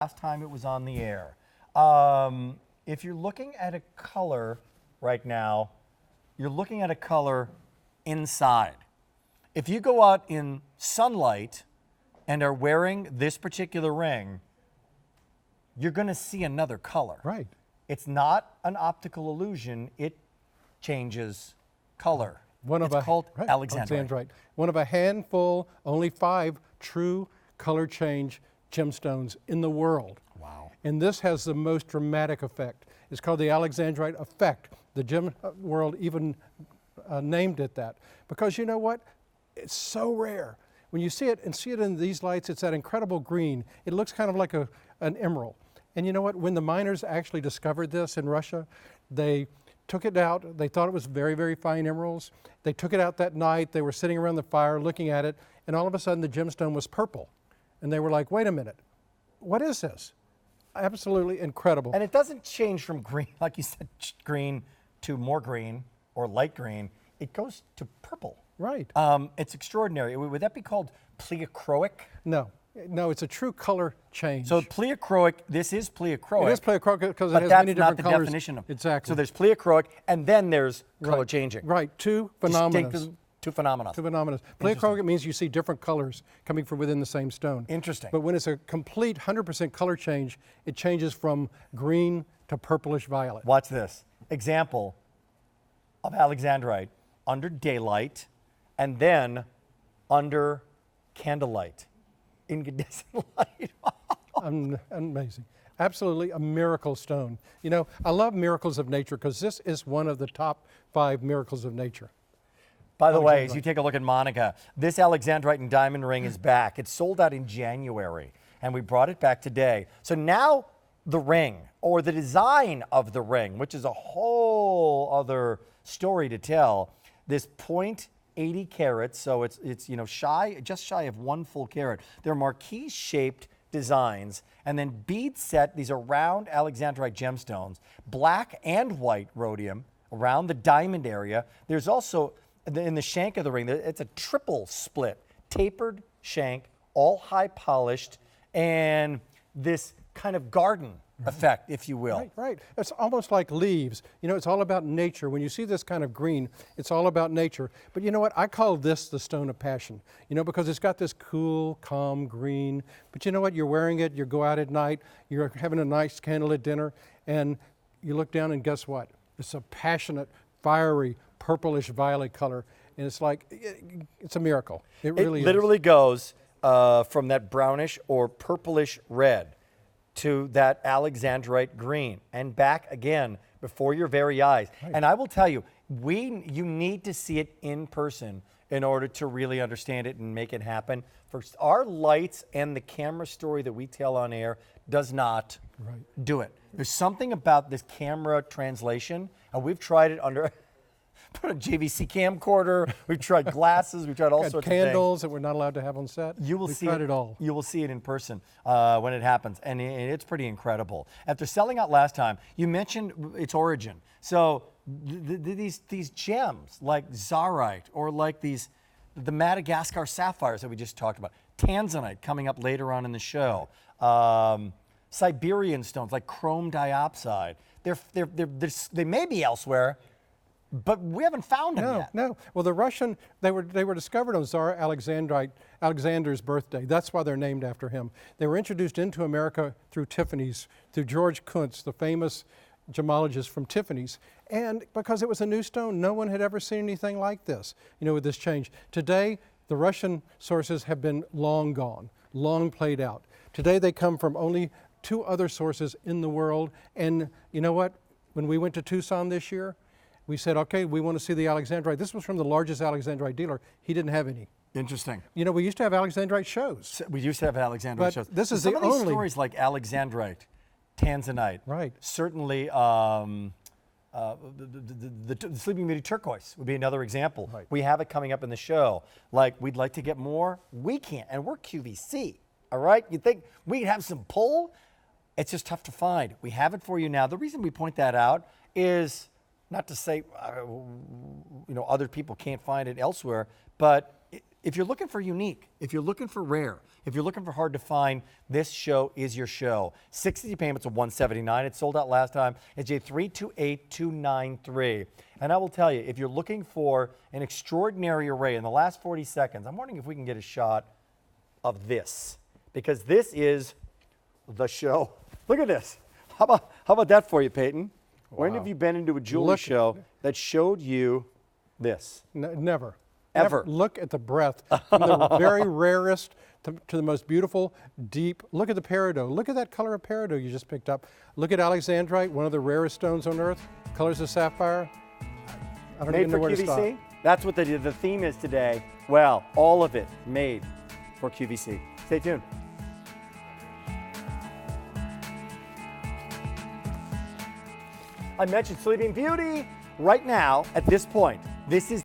last time it was on the air. If you're looking at a color right now, you're looking at a color inside. If you go out in sunlight and are wearing this particular ring, you're going to see another color. Right. It's not an optical illusion. It changes color. It's called Alexandrite. One of a handful, only 5 true color change gemstones in the world. Wow. And this has the most dramatic effect. It's called the Alexandrite effect. The gem world even named it that. Because you know what? It's so rare. When you see it and see it in these lights, it's that incredible green. It looks kind of like an emerald. And you know what? When the miners actually discovered this in Russia, they took it out. They thought it was very, very fine emeralds. They took it out that night. They were sitting around the fire looking at it, and all of a sudden the gemstone was purple. And they were like, wait a minute, what is this? Absolutely incredible. And it doesn't change from green, like you said, green to more green or light green. It goes to purple. Right. It's extraordinary. Would that be called pleochroic? No. No, it's a true color change. So pleochroic, this is pleochroic. It is pleochroic because it has many different colors. But that's not the definition of it. Exactly. So there's pleochroic, and then there's color changing. Right, two phenomena. Two phenomena. Two phenomena. Pleochroic means you see different colors coming from within the same stone. Interesting. But when it's a complete 100% color change, it changes from green to purplish violet. Watch this. Example of Alexandrite under daylight and then under candlelight. Incandescent light. Amazing. Absolutely a miracle stone. You know, I love miracles of nature because this is one of the top 5 miracles of nature. By the way, as you take a look at Monica, this Alexandrite and diamond ring is back. It sold out in January, and we brought it back today. So now the ring, or the design of the ring, which is a whole other story to tell, this 0.80 carats, so it's you know just shy of 1 full carat. They're Marquise shaped designs, and then bead set. These are round Alexandrite gemstones, black and white rhodium around the diamond area. There's also in the shank of the ring, it's a triple split, tapered shank, all high polished, and this kind of garden effect, if you will. Right, right. It's almost like leaves. You know, it's all about nature. When you see this kind of green, it's all about nature. But you know what? I call this the stone of passion, you know, because it's got this cool, calm green. But you know what? You're wearing it, you go out at night, you're having a nice candlelit dinner, and you look down and guess what? It's a passionate, fiery, purplish violet color. And it's like, it's a miracle. It really is. It literally goes from that brownish or purplish red to that Alexandrite green and back again before your very eyes. Right. And I will tell you, you need to see it in person in order to really understand it and make it happen. First, our lights and the camera story that we tell on air does not do it. There's something about this camera translation, and we've tried it under put a JVC camcorder, we've tried glasses, we've tried all sorts of things. Candles that we're not allowed to have on set. You will see it all. You will see it in person when it happens, and it's pretty incredible. After selling out last time, you mentioned its origin. So these gems like Zarite or like the Madagascar sapphires that we just talked about, Tanzanite coming up later on in the show, Siberian stones like chrome diopside. They may be elsewhere, but we haven't found them yet. No. Well, the Russian, they were discovered on Tsar Alexander's birthday. That's why they're named after him. They were introduced into America through Tiffany's, through George Kuntz, the famous gemologist from Tiffany's. And because it was a new stone, no one had ever seen anything like this, you know, with this change. Today, the Russian sources have been long gone, long played out. Today, they come from only 2 other sources in the world. And you know what? When we went to Tucson this year, we said, okay, we want to see the Alexandrite. This was from the largest Alexandrite dealer. He didn't have any. Interesting. You know, we used to have Alexandrite shows. We used to have Alexandrite shows. This is some the of these only stories like Alexandrite, Tanzanite. Right. Certainly, the Sleeping Beauty turquoise would be another example. Right. We have it coming up in the show. Like, we'd like to get more. We can't, and we're QVC. All right. You think we'd have some pull? It's just tough to find. We have it for you now. The reason we point that out is not to say, you know, other people can't find it elsewhere, but if you're looking for unique, if you're looking for rare, if you're looking for hard to find, this show is your show. 60 payments of $179. It sold out last time. It's J328293. And I will tell you, if you're looking for an extraordinary array in the last 40 seconds, I'm wondering if we can get a shot of this, because this is the show. Look at this. How about that for you, Peyton? Wow. When have you been into a jewelry show that showed you this? Never. Ever. Never. Look at the breadth, from the very rarest to the most beautiful, deep. Look at the peridot. Look at that color of peridot you just picked up. Look at Alexandrite, one of the rarest stones on earth. Colors of sapphire. I don't even know where to stop. Made for QVC? That's what the theme is today. Well, all of it made for QVC. Stay tuned. I mentioned Sleeping Beauty. Right now, at this point, this is